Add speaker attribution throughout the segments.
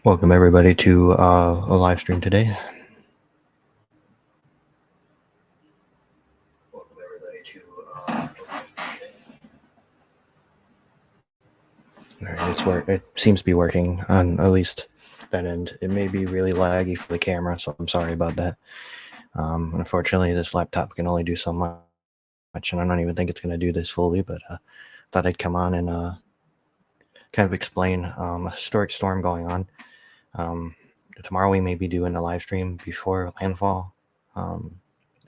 Speaker 1: Welcome everybody to a live stream today. It seems to be working on at least that end. It may be really laggy for the camera, so I'm sorry about that. Unfortunately, this laptop can only do so much, and I don't even think it's going to do this fully. But thought I'd come on and kind of explain a historic storm going on. Tomorrow we may be doing a live stream before landfall.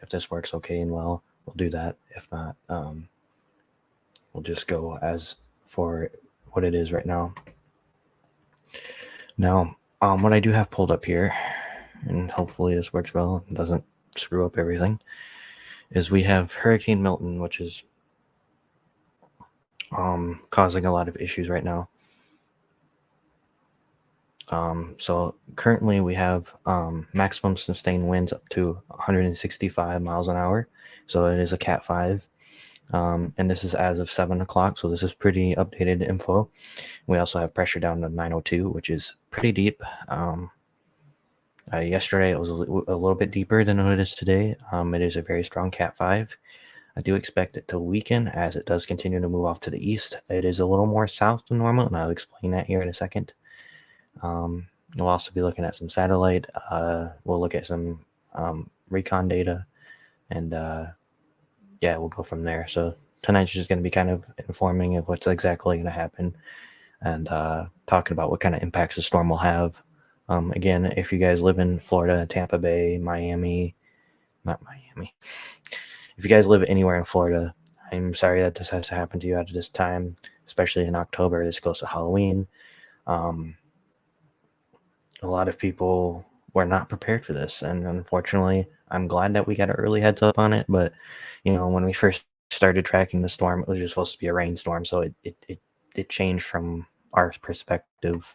Speaker 1: If this works okay and well, we'll do that. If not, we'll just go as for what it is right now. Now, what I do have pulled up here, and hopefully this works well and doesn't screw up everything, is we have Hurricane Milton, which is causing a lot of issues right now. So currently we have maximum sustained winds up to 165 miles an hour. So it is a Cat 5. And this is as of 7 o'clock. So this is pretty updated info. We also have pressure down to 902, which is pretty deep. Yesterday it was a little bit deeper than what it is today. It is a very strong Cat 5. I do expect it to weaken as it does continue to move off to the east. It is a little more south than normal, and I'll explain that here in a second. We'll also be looking at some satellite. We'll look at some recon data, and yeah, we'll go from there. So tonight's just going to be kind of informing of what's exactly going to happen, and talking about what kind of impacts the storm will have. Again, if you guys live in Florida, Tampa Bay, Miami, not Miami. If you guys live anywhere in Florida, I'm sorry that this has to happen to you at this time, especially in October. This close to Halloween. A lot of people were not prepared for this, and unfortunately, I'm glad that we got an early heads up on it. But when we first started tracking the storm, it was just supposed to be a rainstorm, so it changed from our perspective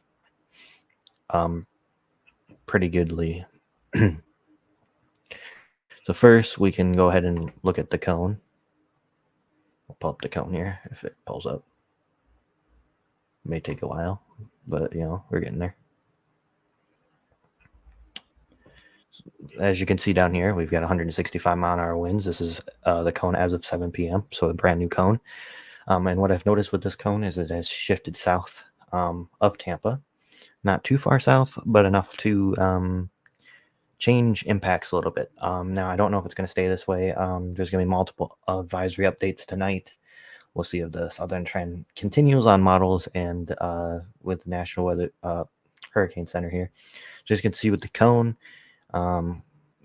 Speaker 1: pretty goodly. So first, we can go ahead and look at the cone. We'll pull up the cone here if it pulls up. It may take a while, but we're getting there. As you can see down here, we've got 165 mile an hour winds. This is the cone as of 7 p.m., so a brand new cone. And what I've noticed with this cone is it has shifted south of Tampa. Not too far south, but enough to change impacts a little bit. Now, I don't know if it's going to stay this way. There's going to be multiple advisory updates tonight. We'll see if the southern trend continues on models and with the National Weather Hurricane Center here. So as you can see with the cone,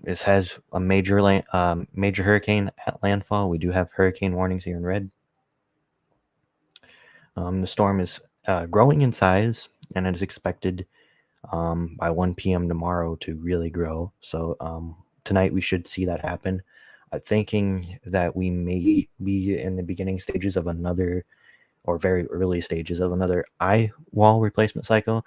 Speaker 1: this has a major hurricane at landfall. We do have hurricane warnings here in red. The storm is growing in size, and it is expected by 1 p.m. tomorrow to really grow. So tonight we should see that happen. I'm thinking that we may be in the beginning stages of another, or very early stages of another eye wall replacement cycle.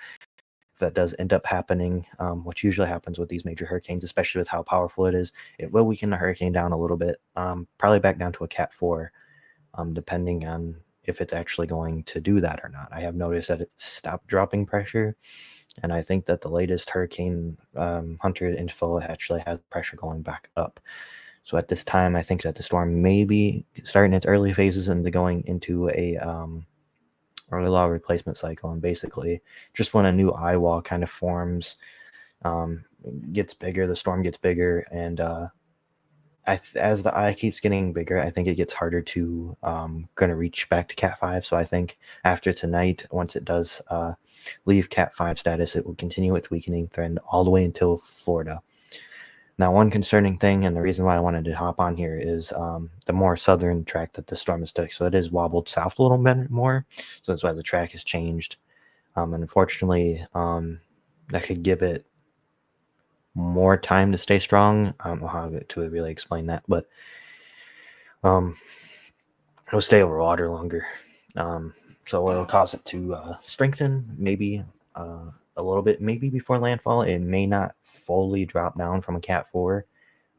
Speaker 1: If that does end up happening, which usually happens with these major hurricanes, especially with how powerful it is, it will weaken the hurricane down a little bit, probably back down to a Cat 4, depending on if it's actually going to do that or not. I have noticed that it stopped dropping pressure, and I think that the latest Hurricane Hunter info actually has pressure going back up. So at this time, I think that the storm may be starting its early phases into going into a early law replacement cycle, and basically just when a new eye wall kind of forms, gets bigger, the storm gets bigger, and as the eye keeps getting bigger, I think it gets harder to going to reach back to Cat 5. So I think after tonight, once it does leave Cat 5 status, it will continue its weakening trend all the way until Florida. Now, one concerning thing, and the reason why I wanted to hop on here, is the more southern track that the storm has took. So it is wobbled south a little bit more. So that's why the track has changed. And unfortunately, that could give it more time to stay strong. I don't know how to really explain that, but it'll stay over water longer. So it'll cause it to strengthen, maybe a little bit, maybe before landfall. It may not fully drop down from a Cat 4.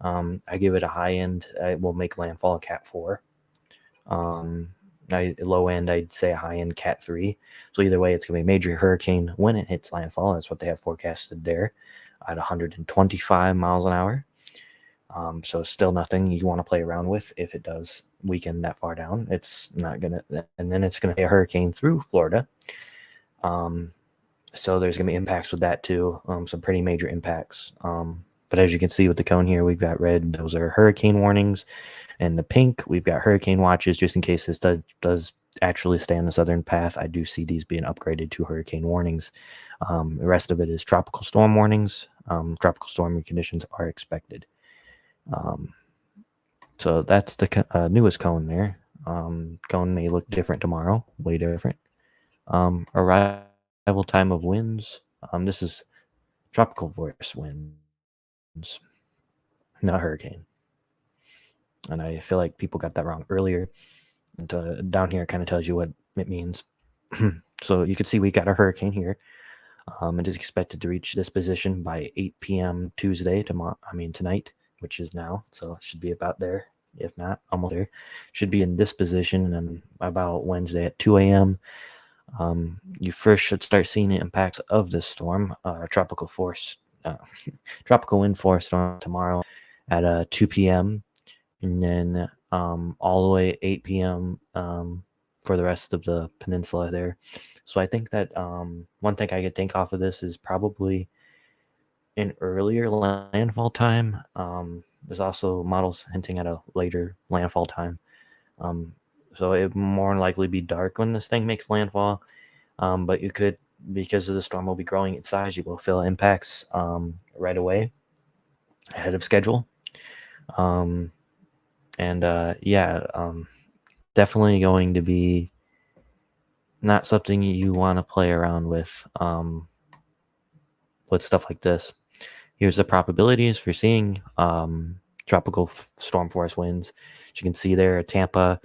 Speaker 1: I give it a high end. It will make landfall a Cat 4. Low end, I'd say a high end Cat 3. So either way, it's going to be a major hurricane when it hits landfall. That's what they have forecasted there at 125 miles an hour. So still nothing you want to play around with if it does weaken that far down. It's not going to, and then it's going to be a hurricane through Florida. So there's going to be impacts with that too, some pretty major impacts. But as you can see with the cone here, we've got red, those are hurricane warnings. And the pink, we've got hurricane watches, just in case this does actually stay on the southern path. I do see these being upgraded to hurricane warnings. The rest of it is tropical storm warnings. Tropical storm conditions are expected. So that's the newest cone there. Cone may look different tomorrow, way different. Arrival time of winds. This is tropical force winds, not hurricane. And I feel like people got that wrong earlier. And down here, it kind of tells you what it means. So you can see we got a hurricane here. It is expected to reach this position by 8 p.m. Tuesday, tonight, which is now. So it should be about there, if not almost there. Should be in this position and about Wednesday at 2 a.m. You first should start seeing the impacts of this storm, tropical wind force storm tomorrow at 2 p.m. and then all the way at 8 p.m. For the rest of the peninsula there. So I think that one thing I could think off of this is probably an earlier landfall time. There's also models hinting at a later landfall time. So it more than likely be dark when this thing makes landfall. But you could, because of the storm will be growing in size, you will feel impacts right away ahead of schedule. Definitely going to be not something you want to play around with stuff like this. Here's the probabilities for seeing tropical storm force winds. As you can see there, Tampa,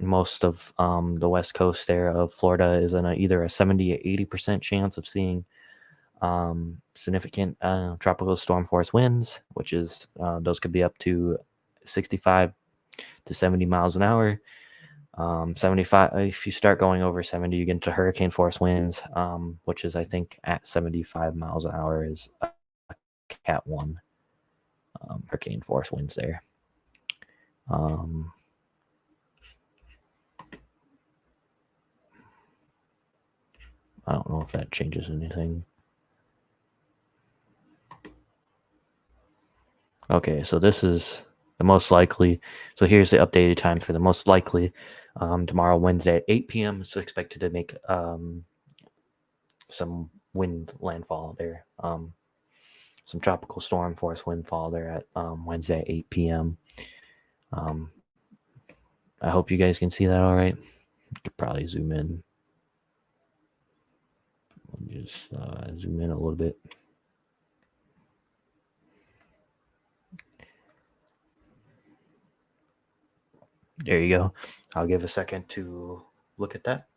Speaker 1: most of the west coast there of Florida is in either a 70 or 80% chance of seeing significant tropical storm force winds, which is those could be up to 65 to 70 miles an hour. 75, if you start going over 70, you get into hurricane force winds, which is, I think, at 75 miles an hour is a Cat 1 hurricane force winds there. I don't know if that changes anything. Okay, so this is the most likely. So here's the updated time for the most likely. Tomorrow, Wednesday at 8 p.m. It's expected to make some wind landfall there. Some tropical storm force windfall there at Wednesday at 8 p.m. I hope you guys can see that all right. You could probably zoom in. Let me just zoom in a little bit. There you go. I'll give a second to look at that.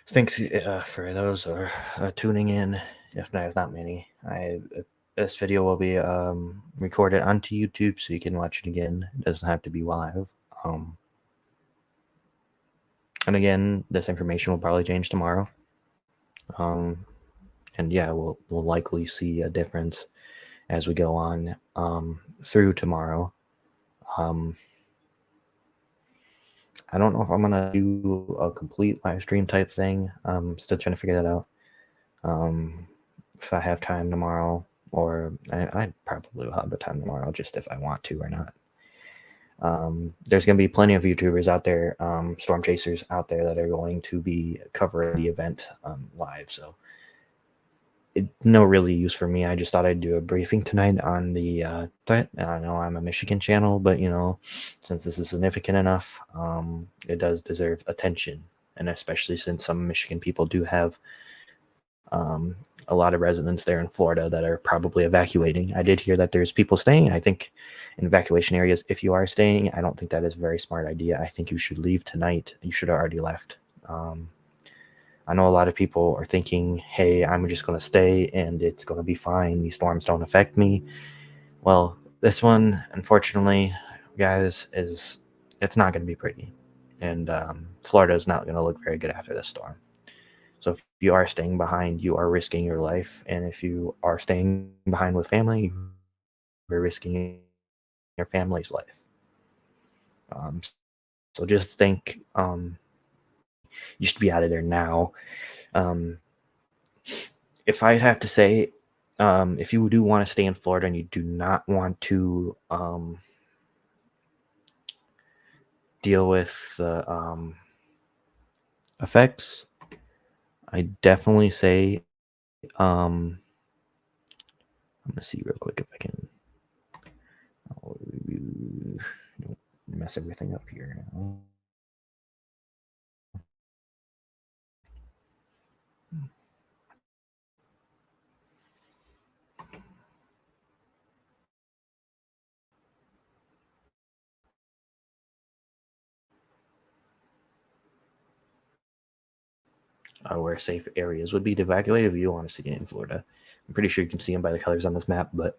Speaker 1: Thanks for those who are tuning in. If there's not many, this video will be recorded onto YouTube, so you can watch it again. It doesn't have to be live. And again, this information will probably change tomorrow. And yeah, we'll likely see a difference as we go on through tomorrow. I don't know if I'm gonna do a complete live stream type thing. I'm still trying to figure that out. If I have time tomorrow, or I probably will have the time tomorrow, just if I want to or not. There's going to be plenty of YouTubers out there, storm chasers out there that are going to be covering the event live. So no really use for me. I just thought I'd do a briefing tonight on the threat. And I know I'm a Michigan channel, but since this is significant enough, it does deserve attention. And especially since some Michigan people do have a lot of residents there in Florida that are probably evacuating. I did hear that there's people staying. I think in evacuation areas, if you are staying, I don't think that is a very smart idea. I think you should leave tonight. You should have already left. I know a lot of people are thinking, hey, I'm just going to stay and it's going to be fine. These storms don't affect me. Well, this one, unfortunately, guys, is it's not going to be pretty. And Florida is not going to look very good after this storm. So if you are staying behind, you are risking your life. And if you are staying behind with family, you're risking your family's life. So just think you should be out of there now. Um, if I have to say, if you do want to stay in Florida and you do not want to deal with the effects, I definitely say, I'm gonna see real quick if I can don't mess everything up here. Where safe areas would be to evacuate if you want to see it in Florida. I'm pretty sure you can see them by the colors on this map, but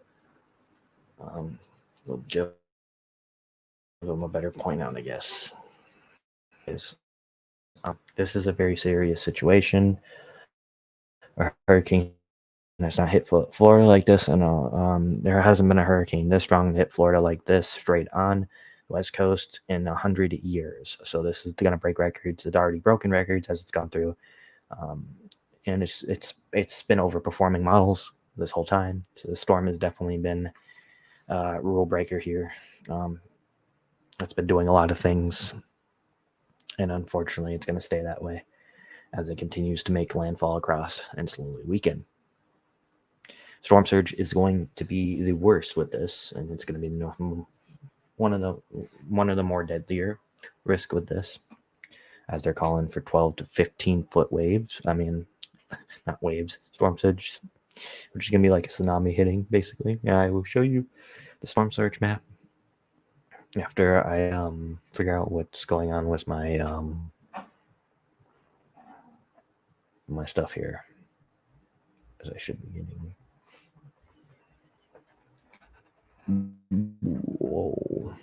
Speaker 1: we'll give them a better point out, I guess. This is a very serious situation. A hurricane has not hit Florida like this, and there hasn't been a hurricane this strong hit Florida like this straight on the West Coast in 100 years. So this is going to break records. It's already broken records as it's gone through. And it's been overperforming models this whole time. So the storm has definitely been a rule breaker here. It's been doing a lot of things, and unfortunately, it's going to stay that way as it continues to make landfall across and slowly weaken. Storm surge is going to be the worst with this, and it's going to be one of the more deadlier risk with this, as they're calling for 12 to 15 foot waves. I mean, not waves, storm surge, which is going to be like a tsunami hitting, basically. Yeah, I will show you the storm surge map after I figure out what's going on with my my stuff here, as I should be getting. Whoa!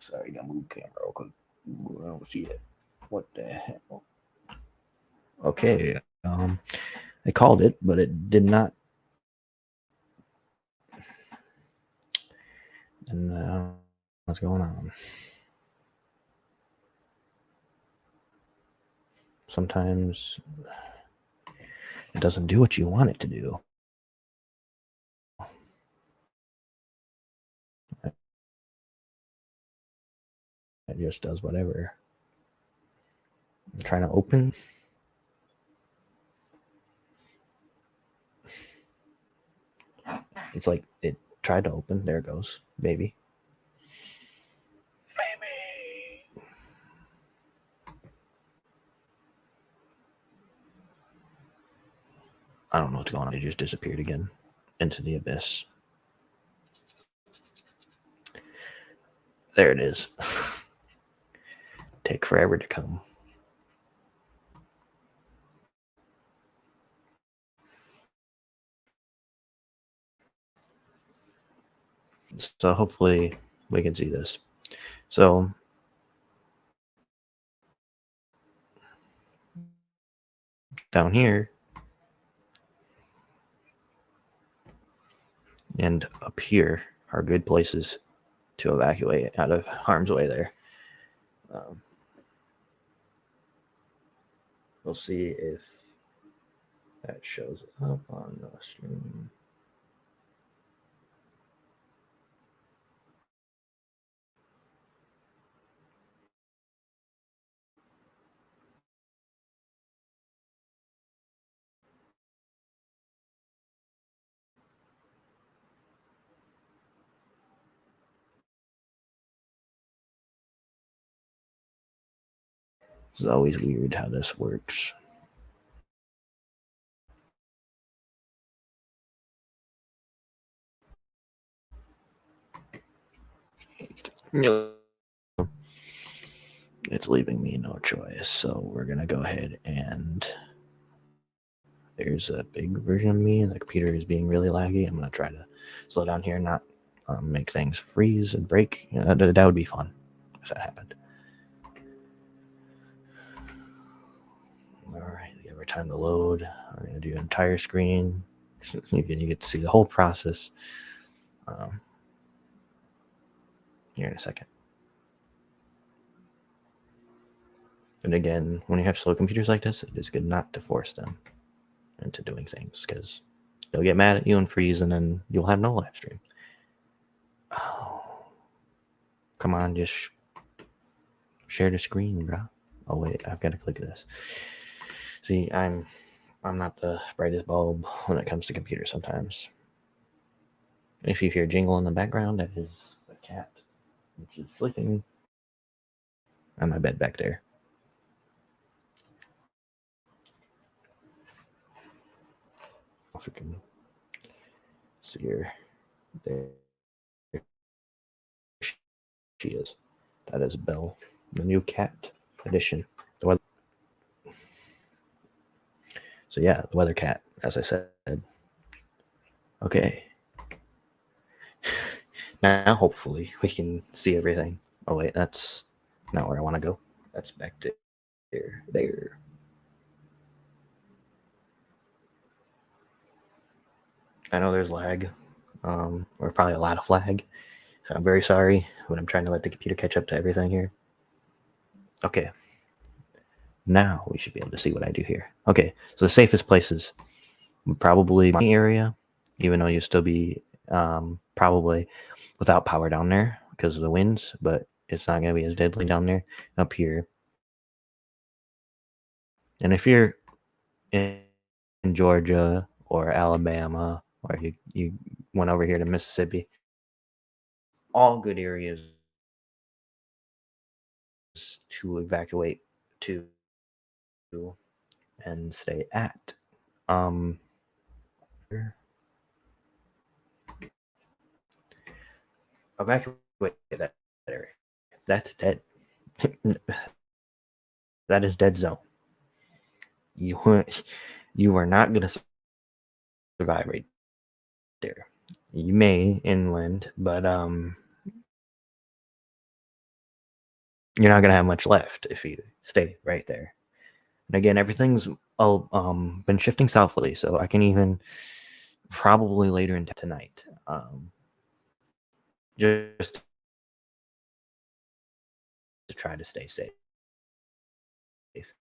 Speaker 1: Sorry, gotta move camera real quick. I don't see it. What the hell? Okay, I called it, but it did not. And what's going on? Sometimes it doesn't do what you want it to do. It just does whatever. I'm trying to open. It's like it tried to open. There it goes. Maybe. I don't know what's going on. It just disappeared again into the abyss. There it is. Take forever to come. So hopefully we can see this. So down here and up here are good places to evacuate out of harm's way there. We'll see if that shows up on the stream. It's always weird how this works. It's leaving me no choice, so we're gonna go ahead and there's a big version of me. The computer is being really laggy. I'm gonna try to slow down here, not make things freeze and break. That would be fun if that happened. All right, give it time to load. I'm going to do entire screen. You get to see the whole process here in a second. And again, when you have slow computers like this, it is good not to force them into doing things, because they'll get mad at you and freeze, and then you'll have no live stream. Oh, come on, just share the screen, bro. Oh wait, I've got to click this. See, I'm not the brightest bulb when it comes to computers sometimes. If you hear jingle in the background, that is the cat, which is sleeping on my bed back there. If we can see her. There she is. That is Belle, the new cat edition. So yeah, the weather cat, as I said. Okay. Now hopefully we can see everything. Oh wait, that's not where I want to go. That's back there. There. I know there's lag, or probably a lot of lag. So I'm very sorry, but I'm trying to let the computer catch up to everything here. Okay. Now we should be able to see what I do here. Okay, so the safest places probably my area, even though you'll still be probably without power down there because of the winds, but it's not going to be as deadly down there. Up here. And if you're in Georgia or Alabama, or you went over here to Mississippi, all good areas to evacuate to and stay at. Evacuate that area. That's dead. That is dead zone. You are not going to survive right there. You may inland, but you're not going to have much left if you stay right there. And again, everything's been shifting southwardly, so I can even probably later into tonight, just to try to stay safe. If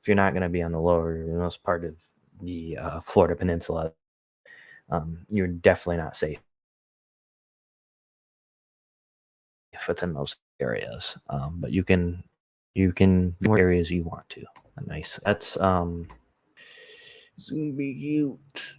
Speaker 1: you're not going to be on the lowermost part of the Florida Peninsula, you're definitely not safe within those areas. But you can more areas you want to. Nice. That's it's gonna be cute.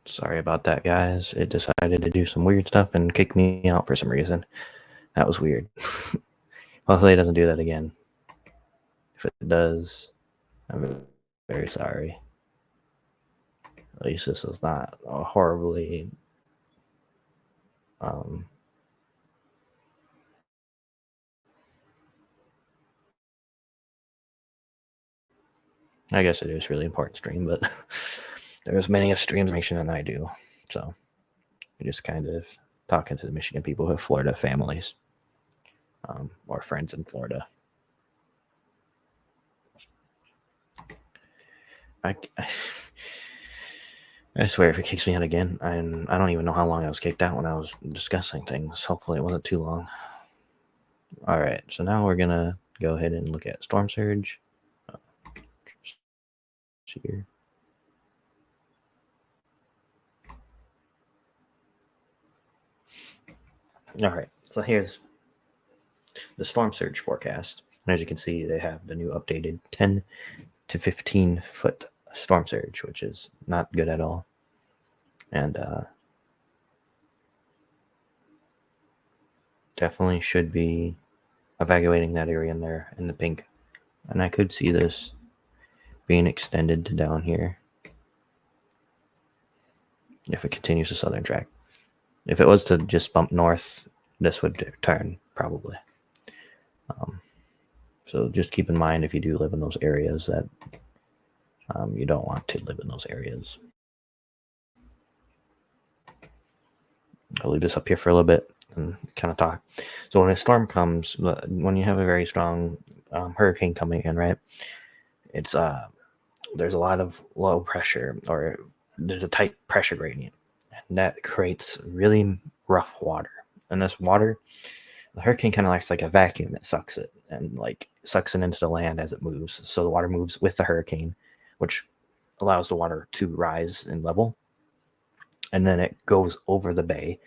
Speaker 1: Sorry about that, guys. It decided to do some weird stuff and kick me out for some reason. That was weird. Hopefully it doesn't do that again. If it does, I'm very sorry. At least this is not a horribly I guess it is really important stream, but there's many streams information than I do. So I just kind of talking to the Michigan people who have Florida families or friends in Florida. I swear if it kicks me out again, and I don't even know how long I was kicked out when I was discussing things. Hopefully it wasn't too long. All right, so now we're gonna go ahead and look at storm surge. Here. All right, so here's the storm surge forecast. And as you can see, they have the new updated 10 to 15 foot storm surge, which is not good at all. And definitely should be evacuating that area in there in the pink. And I could see this being extended to down here if it continues the southern track. If it was to just bump north, this would turn probably. So just keep in mind if you do live in those areas that you don't want to live in those areas. I'll leave this up here for a little bit and kind of talk. So when a storm comes, when you have a very strong hurricane coming in, right? It's there's a lot of low pressure, or there's a tight pressure gradient, and that creates really rough water. And this water, the hurricane kind of acts like a vacuum. It sucks it and like sucks it into the land as it moves. So the water moves with the hurricane, which allows the water to rise in level. And then it goes over the bay,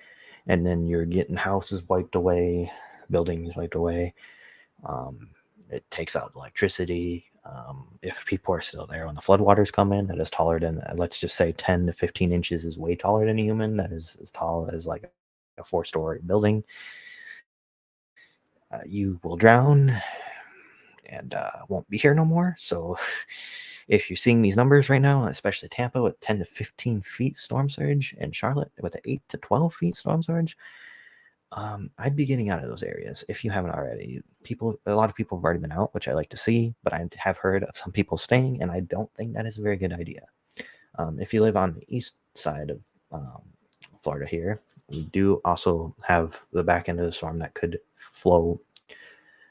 Speaker 1: and then you're getting houses wiped away, buildings wiped away. It takes out electricity. If people are still there when the floodwaters come in, that is taller than, let's just say 10 to 15 inches is way taller than a human. That is as tall as like a 4-story building. You will drown and won't be here no more. So if you're seeing these numbers right now, especially Tampa with 10 to 15 feet storm surge, and Charlotte with an 8 to 12 feet storm surge, I'd be getting out of those areas if you haven't already. A lot of people have already been out, which I like to see, but I have heard of some people staying, and I don't think that is a very good idea. If you live on the east side of Florida here, we do also have the back end of the storm that could flow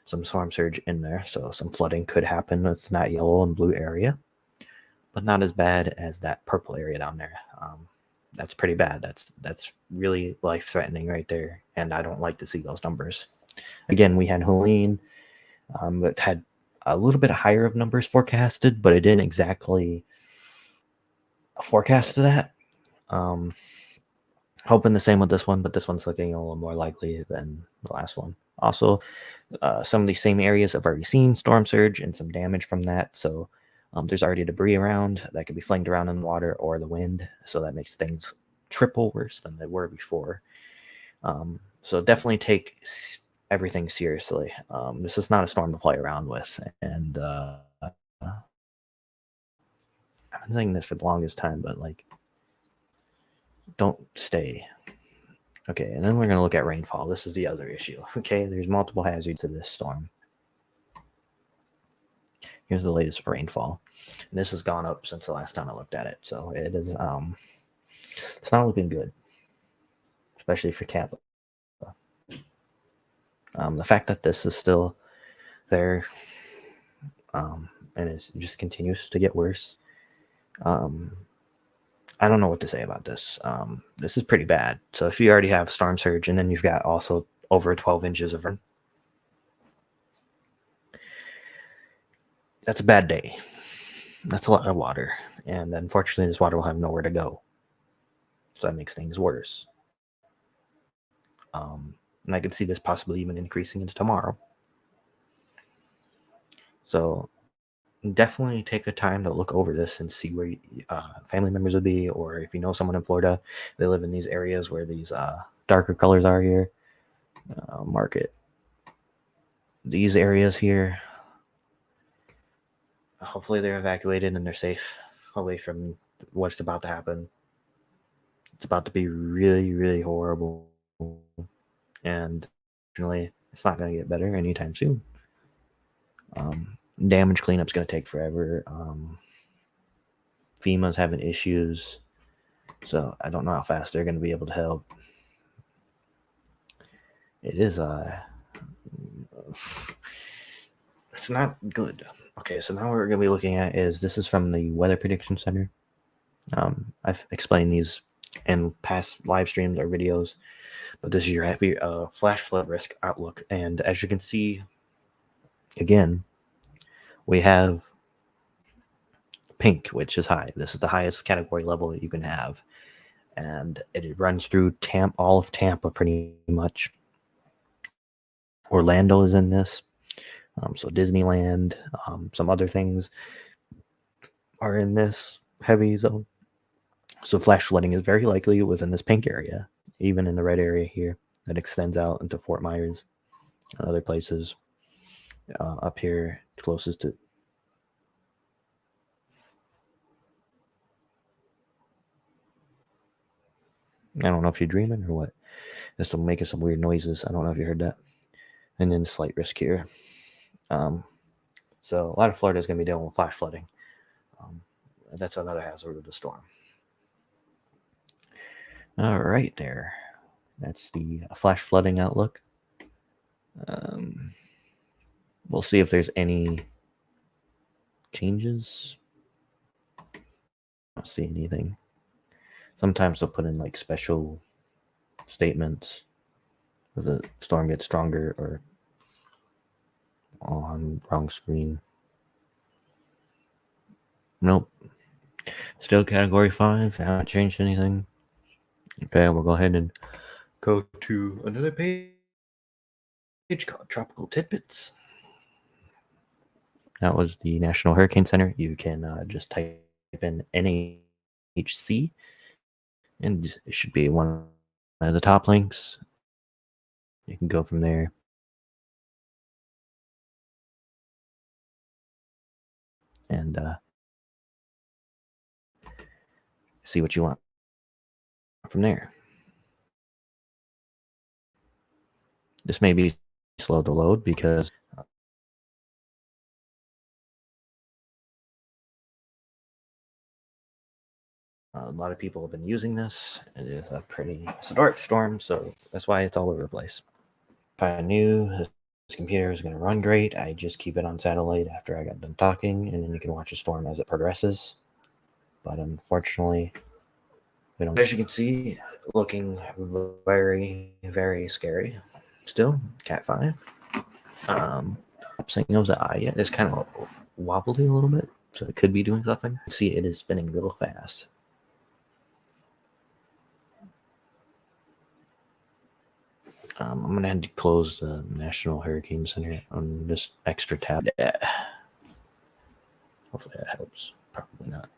Speaker 1: some storm surge in there, so some flooding could happen with that yellow and blue area, but not as bad as that purple area down there. That's pretty bad. That's really life-threatening right there, and I don't like to see those numbers. Again, we had Helene that had a little bit higher of numbers forecasted, but it didn't exactly forecast that. Hoping the same with this one, but this one's looking a little more likely than the last one. Also, some of these same areas have already seen storm surge and some damage from that, so there's already debris around that could be flinged around in the water or the wind, so that makes things triple worse than they were before. So definitely take everything seriously. This is not a storm to play around with, and I've been saying this for the longest time, but don't stay. Okay, and then we're going to look at rainfall. This is the other issue. Okay, there's multiple hazards to this storm. Here's the latest rainfall. And this has gone up since the last time I looked at it. So it is it's not looking good, especially for Tampa. The fact that this is still there and it just continues to get worse. I don't know what to say about this. This is pretty bad. So if you already have storm surge and then you've got also over 12 inches of rain, that's a bad day. That's a lot of water. And unfortunately, this water will have nowhere to go. So that makes things worse. And I could see this possibly even increasing into tomorrow. So definitely take the time to look over this and see where family members would be, or if you know someone in Florida, they live in these areas where these darker colors are here. Mark it. These areas here, hopefully they're evacuated and they're safe away from what's about to happen. It's about to be really, really horrible. And unfortunately, it's not going to get better anytime soon. damage cleanup's going to take forever. FEMA's having issues, so I don't know how fast they're going to be able to help. It is it's not good. Okay, so now what we're going to be looking at is, this is from the Weather Prediction Center. I've explained these in past live streams or videos, but this is your heavy flash flood risk outlook. And as you can see, again, we have pink, which is high. This is the highest category level that you can have, and it runs through all of Tampa pretty much. Orlando is in this, so Disneyland, some other things are in this heavy zone. So flash flooding is very likely within this pink area, even in the red area here that extends out into Fort Myers and other places up here closest to. I don't know if you're dreaming or what. It's still making some weird noises. I don't know if you heard that. And then slight risk here. So a lot of Florida is going to be dealing with flash flooding. That's another hazard of the storm. All right, there. That's the flash flooding outlook. We'll see if there's any changes. I don't see anything. Sometimes they'll put in like special statements if the storm gets stronger or on wrong screen. Nope. Still category 5. Haven't changed anything. Okay, we'll go ahead and go to another page called Tropical Tidbits. That was the National Hurricane Center. You can just type in NHC, and it should be one of the top links. You can go from there. And see what you want from there. This may be slow to load because a lot of people have been using this. It's a dark storm, so that's why it's all over the place. If I knew this computer was going to run great, I just keep it on satellite after I got done talking, and then you can watch the storm as it progresses. But unfortunately, we don't. As you can see, looking very, very scary. Still, Cat 5. Signals the eye yet. It's kind of wobbly a little bit, so it could be doing something. See, it is spinning real fast. I'm going to have to close the National Hurricane Center on this extra tab. Yeah. Hopefully that helps. Probably not.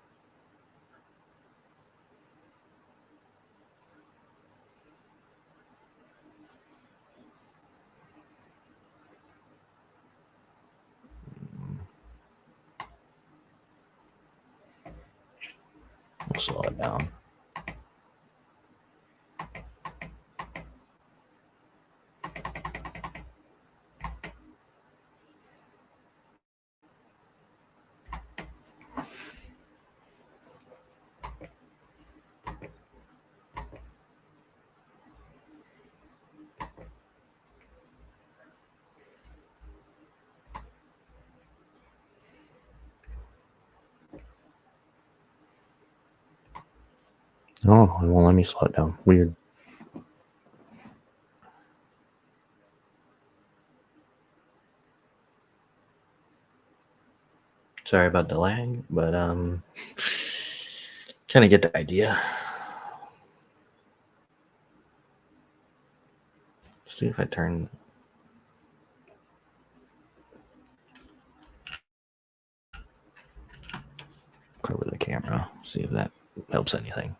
Speaker 1: We'll slow it down. Oh, it won't let me slow it down. Weird. Sorry about the lag, but kind of get the idea. Let's see if I turn. Cover the camera. See if that helps anything.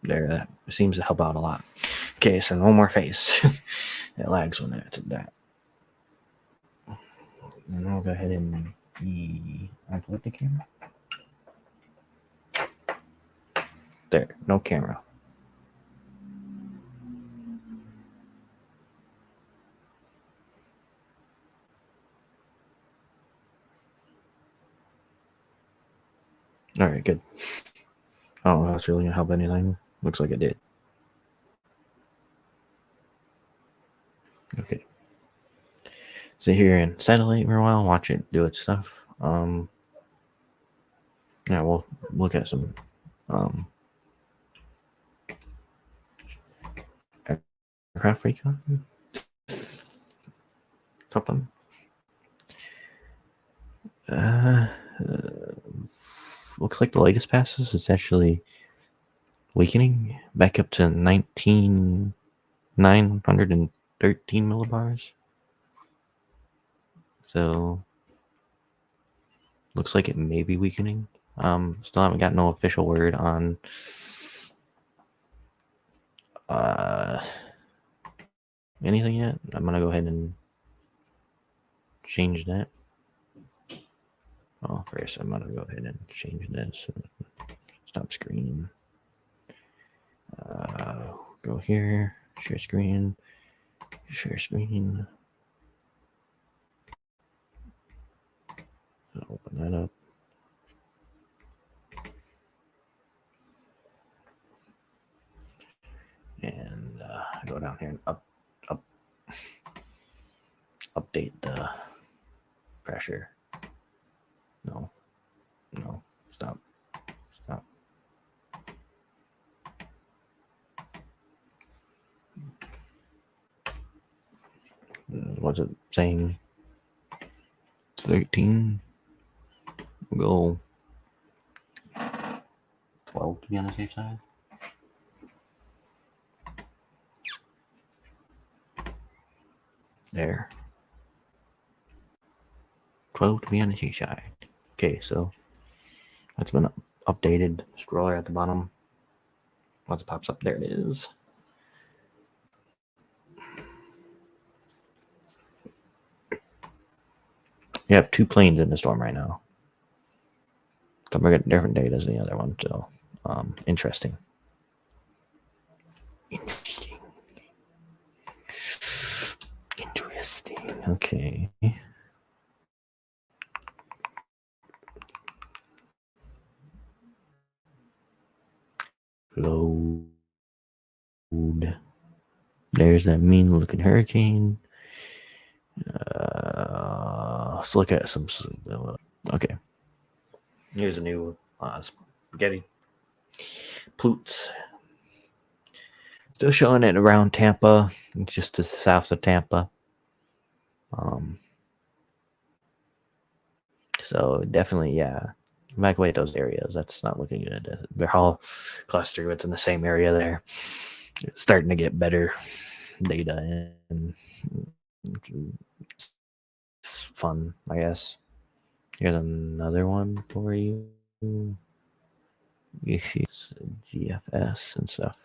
Speaker 1: There, that seems to help out a lot. Okay, so no more face. It lags when it's that. And I'll go ahead and unplug the camera. There, no camera. All right, good. I don't know if that's really gonna help anything. Looks like it did. Okay. Sit here and satellite for a while, watch it do its stuff. Yeah, we'll look at some aircraft recon. Something. Looks like the latest passes is actually weakening back up to 19,913 millibars. So looks like it may be weakening. Still haven't got no official word on anything yet. I'm gonna go ahead and change that. Oh, first I'm gonna go ahead and change this. Stop screen. Go here. Share screen. Share screen. Open that up. And go down here and update the pressure. No, stop. What's it saying? 13. We'll go 12 to be on the safe side. There. 12 to be on the safe side. Okay, so that's been updated. Scroller at the bottom. Once it pops up, there it is. You have 2 planes in the storm right now. Some are getting different data as the other one, so interesting. Interesting. Okay. Load. There's that mean looking hurricane. Let's look at some. Okay. Here's a new spaghetti. Plutes. Still showing it around Tampa, just to the south of Tampa. So definitely, yeah. Evacuate those areas. That's not looking good. They're all clustered within the same area there. It's starting to get better data and fun, I guess. Here's another one for you. GFS and stuff.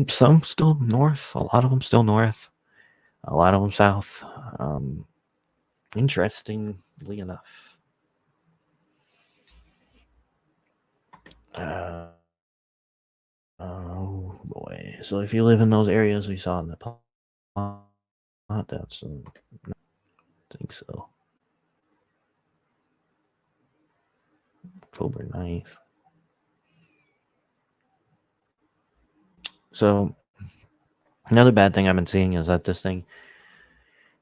Speaker 1: Some still north. A lot of them still north. A lot of them south. Interestingly enough. Oh boy. So if you live in those areas we saw in the plot, that's I think so. October 9th. So another bad thing I've been seeing is that this thing,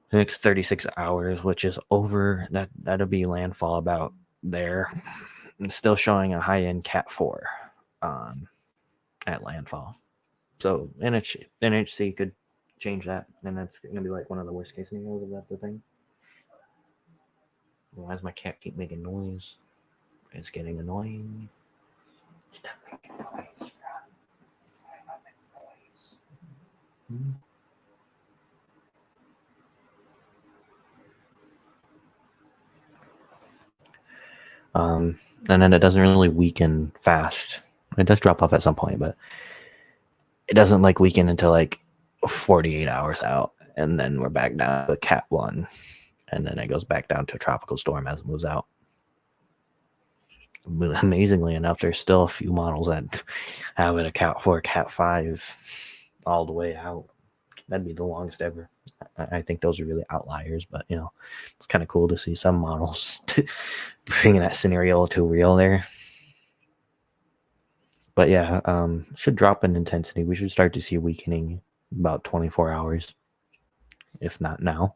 Speaker 1: the next 36 hours, which is over, that'll be landfall about there. It's still showing a high-end Cat 4 at landfall. So NHC could change that, and that's going to be like one of the worst case scenarios if that's the thing. Why does my cat keep making noise? It's getting annoying. Stop making noise. And then it doesn't really weaken fast. It does drop off at some point, but it doesn't like weaken until like 48 hours out, and then we're back down to Cat 1. and then it goes back down to a tropical storm as it moves out. But amazingly enough, there's still a few models that have it a Cat 4, Cat 5 all the way out. That'd be the longest ever. I think those are really outliers, but it's kind of cool to see some models bringing that scenario to real there. But yeah, should drop in intensity. We should start to see weakening about 24 hours, if not now.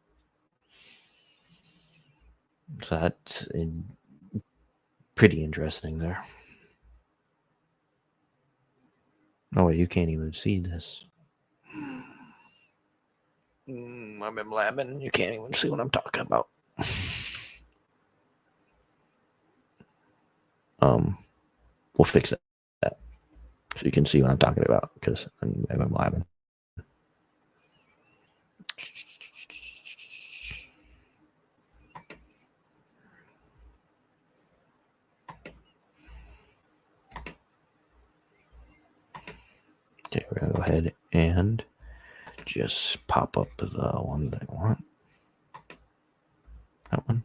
Speaker 1: So that's pretty interesting there. Oh, wait, you can't even see this. I've been blabbing. You can't even see what I'm talking about. We'll fix that so you can see what I'm talking about because I've been blabbing. Okay, we're gonna go ahead and just pop up the one that I want. That one.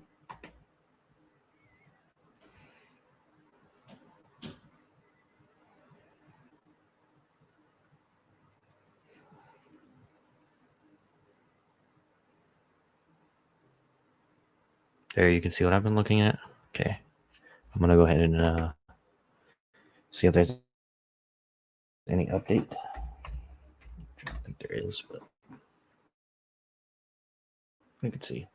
Speaker 1: There, you can see what I've been looking at. Okay, I'm gonna go ahead and see if there's any update. I don't think there is, but we can see.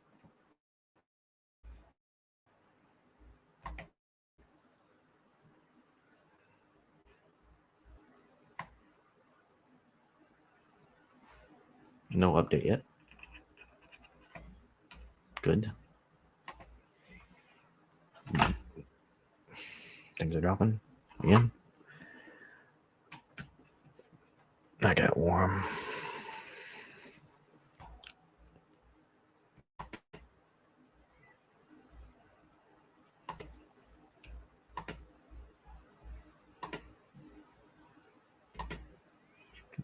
Speaker 1: No update yet. Good. Things are dropping again. I got warm.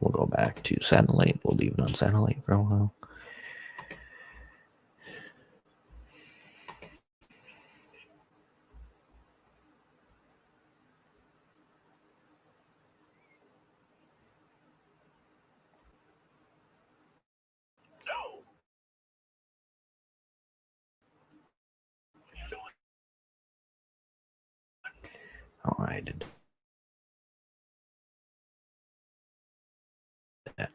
Speaker 1: We'll go back to satellite. We'll leave it on satellite for a while. No. What are you doing? Oh, I did that.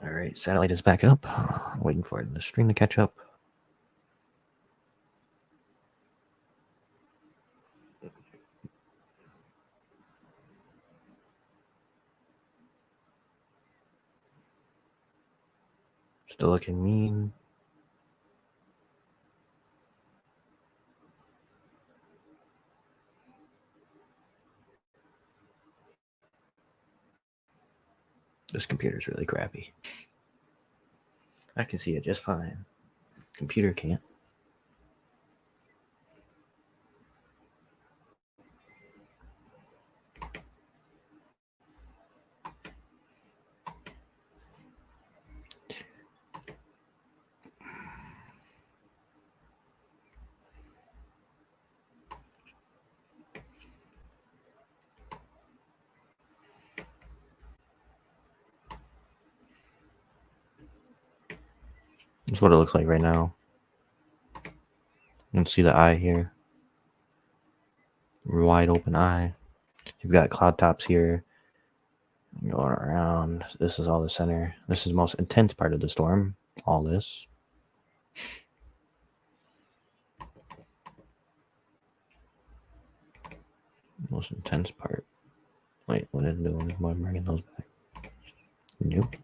Speaker 1: All right, satellite is back up. Waiting for the stream to catch up. Still looking mean. This computer's really crappy. I can see it just fine. Computer can't. That's what it looks like right now. You can see the eye here. Wide open eye. You've got cloud tops here going around. This is all the center. This is the most intense part of the storm. All this. Most intense part. Wait, what is it doing? Am I bringing those back? Nope.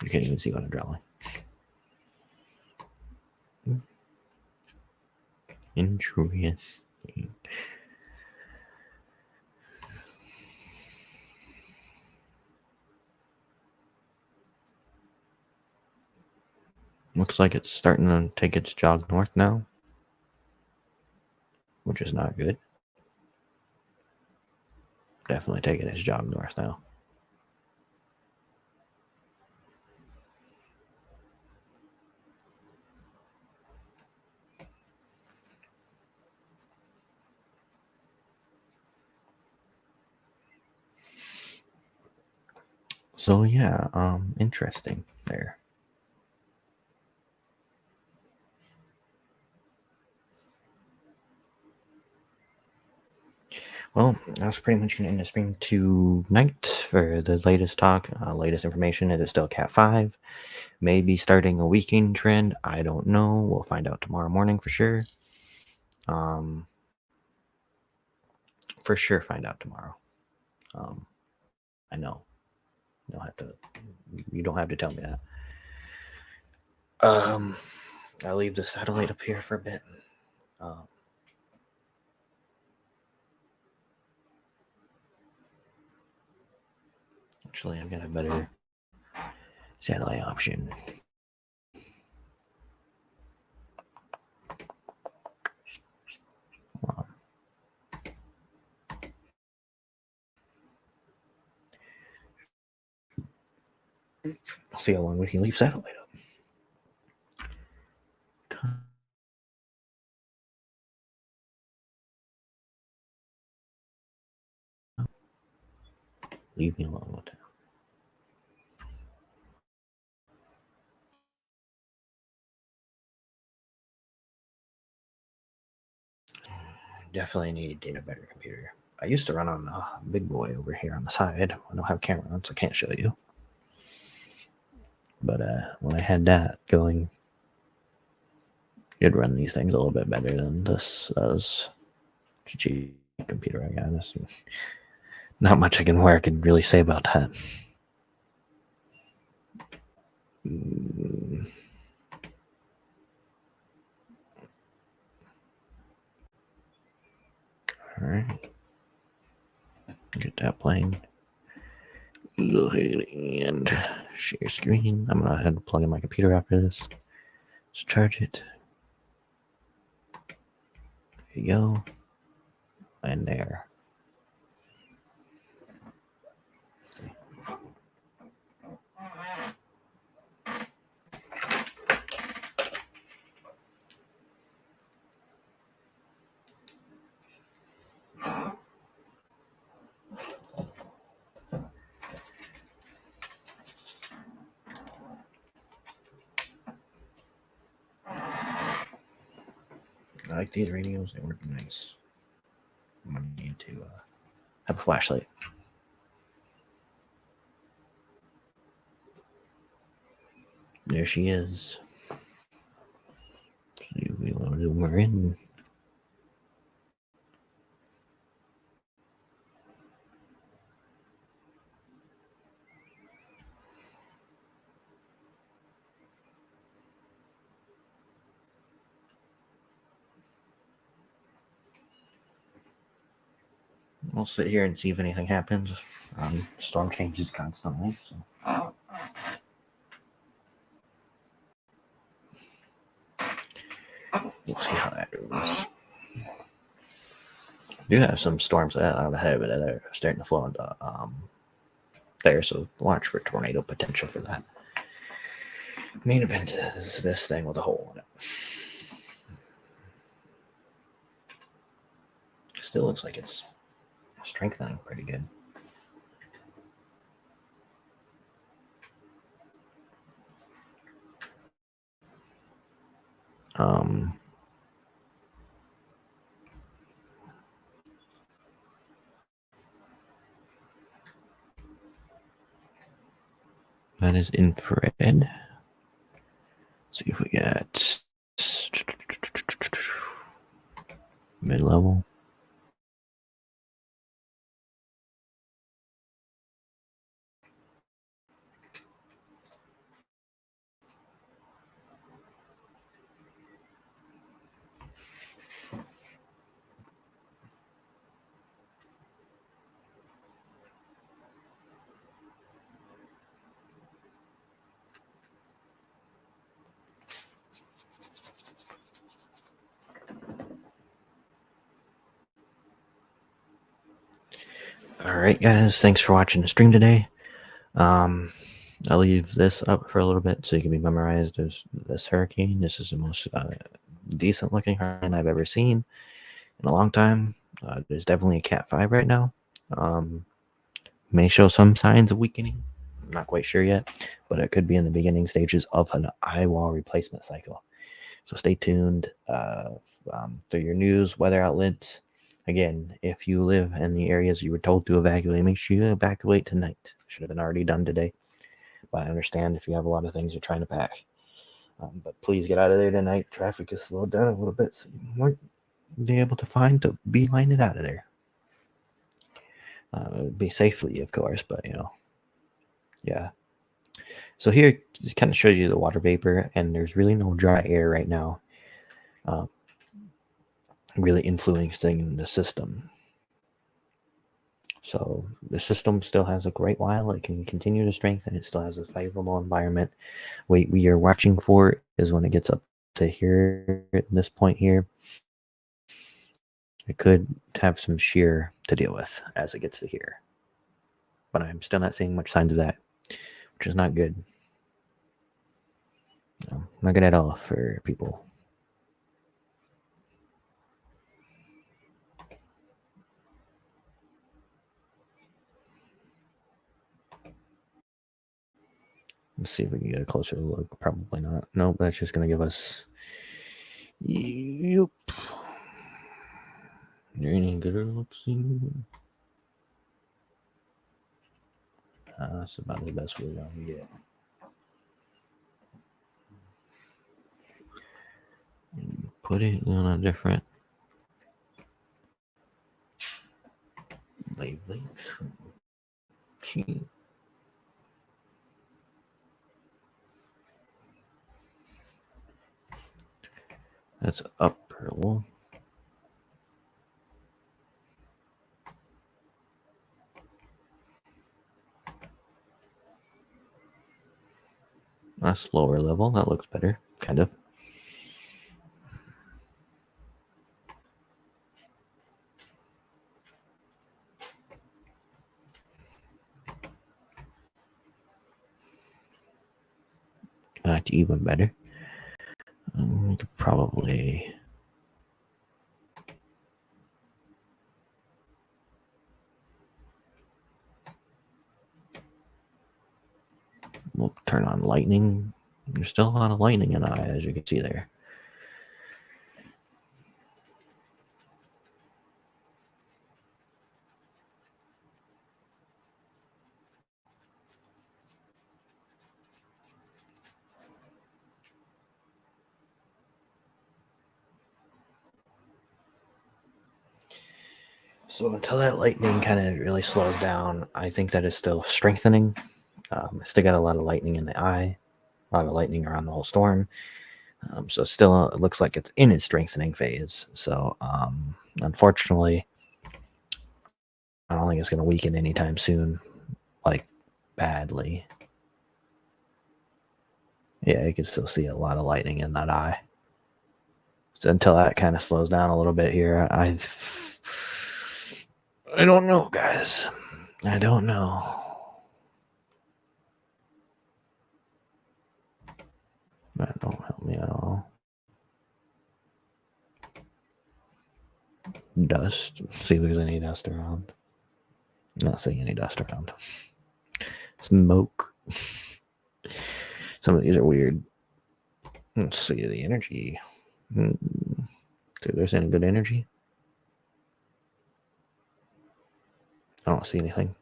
Speaker 1: You can't even see what I'm drawing. Interesting. Looks like it's starting to take its jog north now. which is not good. Definitely taking his job north now. So yeah, interesting there. Well, that's pretty much going to end the stream tonight for the latest talk. Latest information, it is still Cat 5. Maybe starting a weekend trend. I don't know. We'll find out tomorrow morning for sure. For sure find out tomorrow. I know. You don't have to tell me that. I'll leave the satellite up here for a bit. Actually, I've got a better satellite option. I'll see how long we can leave satellite up. Leave me alone with that. Definitely need a better computer. I used to run on the big boy over here on the side. I don't have a camera on, so I can't show you. But when I had that going, it'd run these things a little bit better than this cheap computer I got. There's not much I can really say about that. All right. Get that playing. Go ahead and share screen. I'm gonna head to plug in my computer after this. Let's charge it. There you go. And there. I like these radios. They work nice. I'm gonna need to have a flashlight. There she is. We want to zoom her in. We'll sit here and see if anything happens. Storm changes constantly, so. We'll see how that goes. We do have some storms out ahead of it that are starting to flow into there, so watch for tornado potential for that. Main event is this thing with a hole in it. Still looks like it's strengthening pretty good. That is infrared. Let's see if we get mid-level. All right, guys. Thanks for watching the stream today. Um, I'll leave this up for a little bit so you can be memorized as this hurricane. This is the most decent looking hurricane I've ever seen in a long time. There's definitely a Cat 5 right now. May show some signs of weakening. I'm not quite sure yet, but it could be in the beginning stages of an eye wall replacement cycle. So stay tuned through your news, weather outlets. Again, if you live in the areas you were told to evacuate, make sure you evacuate tonight. Should have been already done today. But I understand if you have a lot of things you're trying to pack. But please get out of there tonight. Traffic is slowed down a little bit, so you might be able to find to beeline it out of there. Be safely, of course, but yeah. So here, just kind of shows you the water vapor, and there's really no dry air right now, really influencing the system. So the system still has a great while. It can continue to strengthen. It still has a favorable environment. What we are watching for is when it gets up to here, at this point here, it could have some shear to deal with as it gets to here. But I'm still not seeing much signs of that, which is not good. No, not good at all for people. Let's see if we can get a closer look. Probably not. Nope, that's just going to give us... Yep. There any good looking? That's about the best we're going to get. And put it on a different wavelength. Okay. That's upper. That's lower level. That looks better, kind of. That's even better. We could probably... We'll turn on lightning. There's still a lot of lightning in the eye, as you can see there. So until that lightning kind of really slows down, I think that is still strengthening. It's still got a lot of lightning in the eye, a lot of lightning around the whole storm. So still, it looks like it's in its strengthening phase. So unfortunately, I don't think it's going to weaken anytime soon, like badly. Yeah, you can still see a lot of lightning in that eye. So until that kind of slows down a little bit here, I don't know, guys. I don't know. That don't help me at all. Dust. See if there's any dust around. Not seeing any dust around. Smoke. Some of these are weird. Let's see the energy. See if there's any good energy. I don't see anything.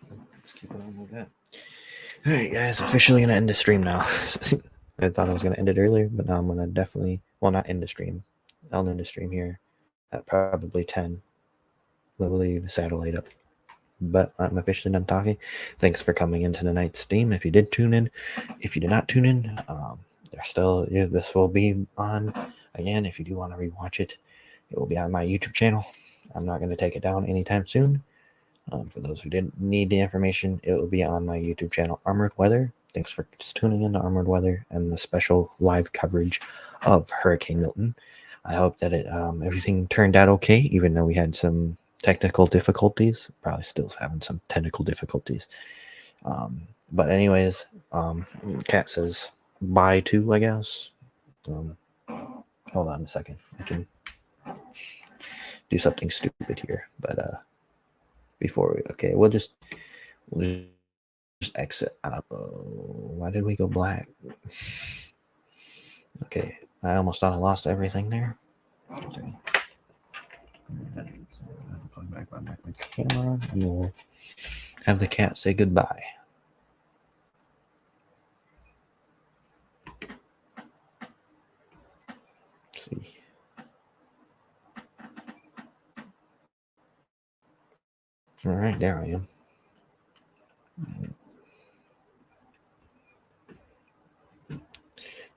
Speaker 1: Let's keep it on like that. Alright, guys, officially gonna end the stream now. I thought I was gonna end it earlier, but now I'm gonna definitely, well, not end the stream. I'll end the stream here at probably 10. We'll leave the satellite up. But I'm officially done talking. Thanks for coming into tonight's stream. If you did tune in, if you did not tune in, there's still, this will be on again. If you do want to rewatch it, it will be on my YouTube channel. I'm not going to take it down anytime soon. For those who didn't need the information, it will be on my YouTube channel, Armored Weather. Thanks for tuning in to Armored Weather and the special live coverage of Hurricane Milton. I hope that everything turned out okay, even though we had some technical difficulties. Probably still having some technical difficulties. But anyways, Cat says bye too, I guess. Hold on a second. I can do something stupid here, but before we we'll just exit out. Why did we go black? Okay, I almost thought I lost everything there. Okay. Plug back my camera, and we'll have the cat say goodbye. Let's see. All right, there I am.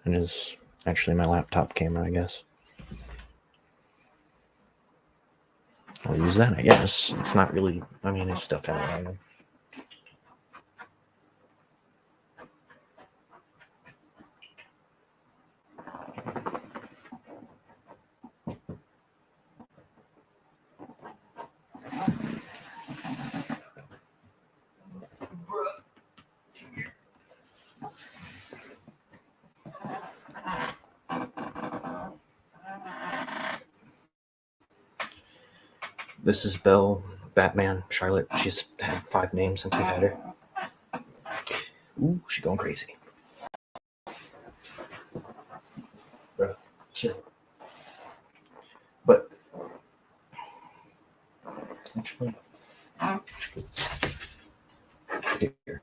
Speaker 1: And is actually my laptop camera, I guess. I'll use that, I guess. It's not really, I mean, it's still kind of random. This is Belle, Batman, Charlotte. She's had 5 names since we've had her. Ooh, she's going crazy. Bro, chill. But, actually, here.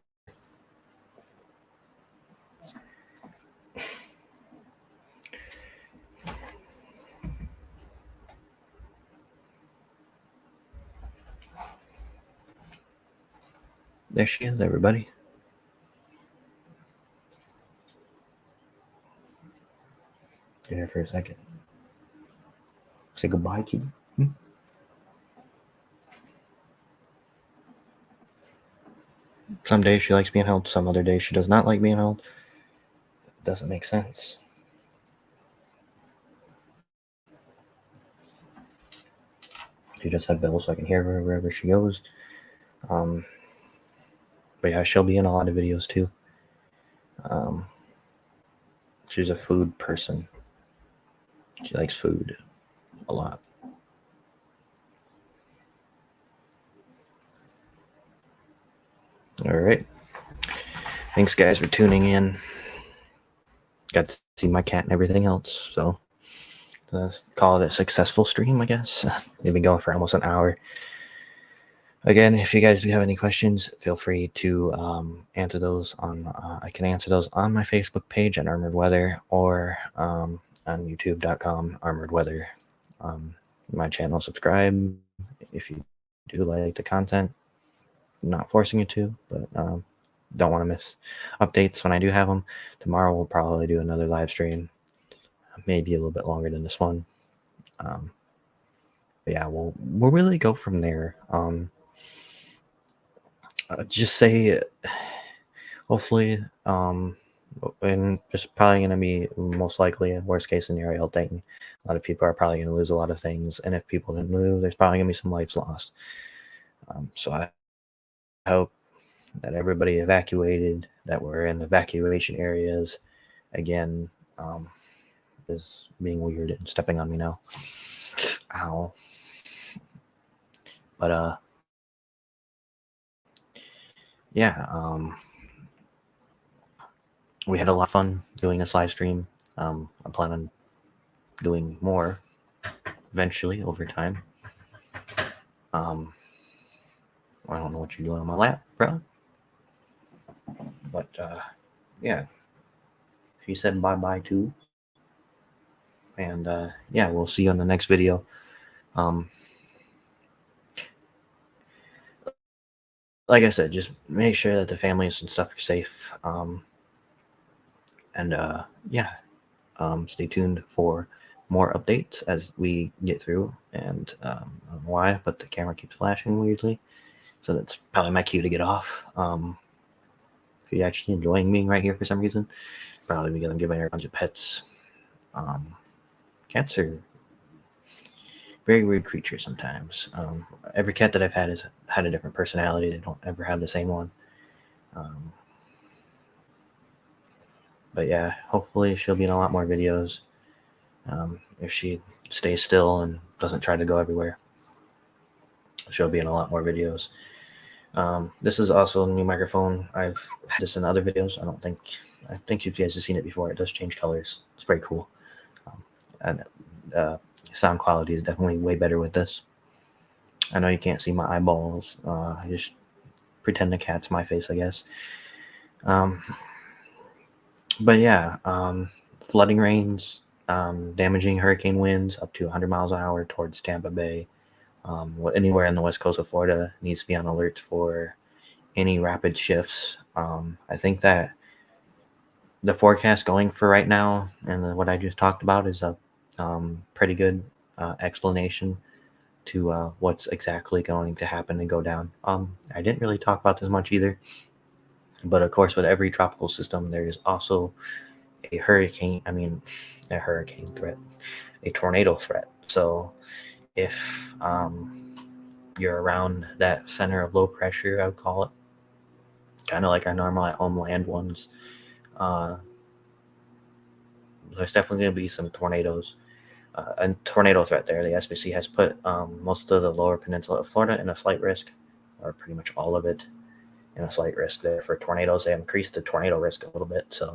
Speaker 1: There she is, everybody. Get her for a second. Say goodbye, kid. Some days she likes being held, some other days she does not like being held. It doesn't make sense. She just had Belle so I can hear her wherever she goes. But yeah, she'll be in a lot of videos too. She's a food person. She likes food a lot. All right. Thanks, guys, for tuning in. Got to see my cat and everything else. So let's call it a successful stream, I guess. We've been going for almost an hour. Again, if you guys do have any questions, feel free to answer those on. I can answer those on my Facebook page at Armored Weather or on YouTube.com Armored Weather. My channel, subscribe if you do like the content. I'm not forcing you to, but don't want to miss updates when I do have them. Tomorrow we'll probably do another live stream, maybe a little bit longer than this one. But yeah, we'll really go from there. Just say, hopefully, and it's probably going to be most likely a worst case scenario thing. A lot of people are probably going to lose a lot of things, and if people didn't move, there's probably going to be some lives lost. So I hope that everybody evacuated, that we're in evacuation areas. Again, is being weird and stepping on me now. Ow. But yeah, we had a lot of fun doing this live stream. I plan on doing more eventually over time. I don't know what you're doing on my lap, bro. But yeah, she said bye too. And yeah, we'll see you on the next video. Like I said, just make sure that the families and stuff are safe. And yeah, stay tuned for more updates as we get through. And I don't know why, but the camera keeps flashing weirdly. So that's probably my cue to get off. If you're actually enjoying being right here for some reason, probably because I'm giving her a bunch of pets. Cats are very weird creatures sometimes. Every cat that I've had has had a different personality. They don't ever have the same one. But yeah, hopefully she'll be in a lot more videos if she stays still and doesn't try to go everywhere. She'll be in a lot more videos. This is also a new microphone. I've had this in other videos. I think you guys have seen it before. It does change colors. It's very cool. And sound quality is definitely way better with this. I know you can't see my eyeballs. I just pretend the cat's my face, I guess. But yeah, flooding rains, damaging hurricane winds up to 100 miles an hour towards Tampa Bay. Anywhere on the west coast of Florida needs to be on alert for any rapid shifts. I think that the forecast going for right now and what I just talked about is a pretty good explanation to what's exactly going to happen and go down. I didn't really talk about this much either, but of course, with every tropical system, there is also a hurricane threat, a tornado threat. So if you're around that center of low pressure, I would call it, kind of like our normal at home land ones, there's definitely going to be some tornadoes. A tornado threat there. The SPC has put most of the lower peninsula of Florida in a slight risk, or pretty much all of it in a slight risk there for tornadoes. They have increased the tornado risk a little bit. So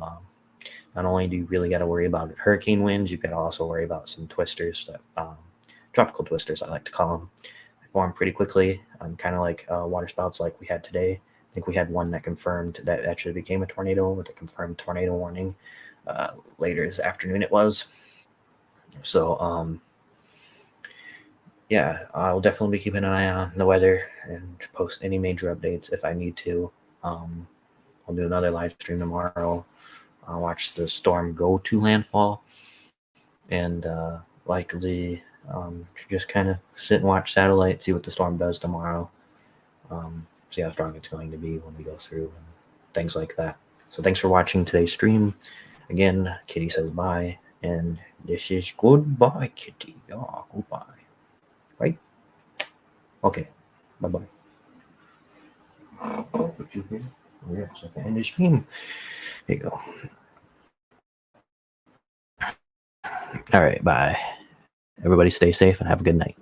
Speaker 1: not only do you really got to worry about hurricane winds, you got to also worry about some twisters, that tropical twisters, I like to call them. They form pretty quickly, kind of like water spouts like we had today. I think we had one that confirmed that actually became a tornado with a confirmed tornado warning later this afternoon it was. So yeah, I'll definitely be keeping an eye on the weather and post any major updates if I need to. I'll do another live stream tomorrow. I'll watch the storm go to landfall and likely just kind of sit and watch satellite, see what the storm does tomorrow, see how strong it's going to be when we go through and things like that. So thanks for watching today's stream. Again, Kitty says bye, and this is goodbye, Kitty. Oh, goodbye. Right? Okay. Bye-bye. Oh, yes, I can end the stream. There you go. All right, bye. Everybody stay safe and have a good night.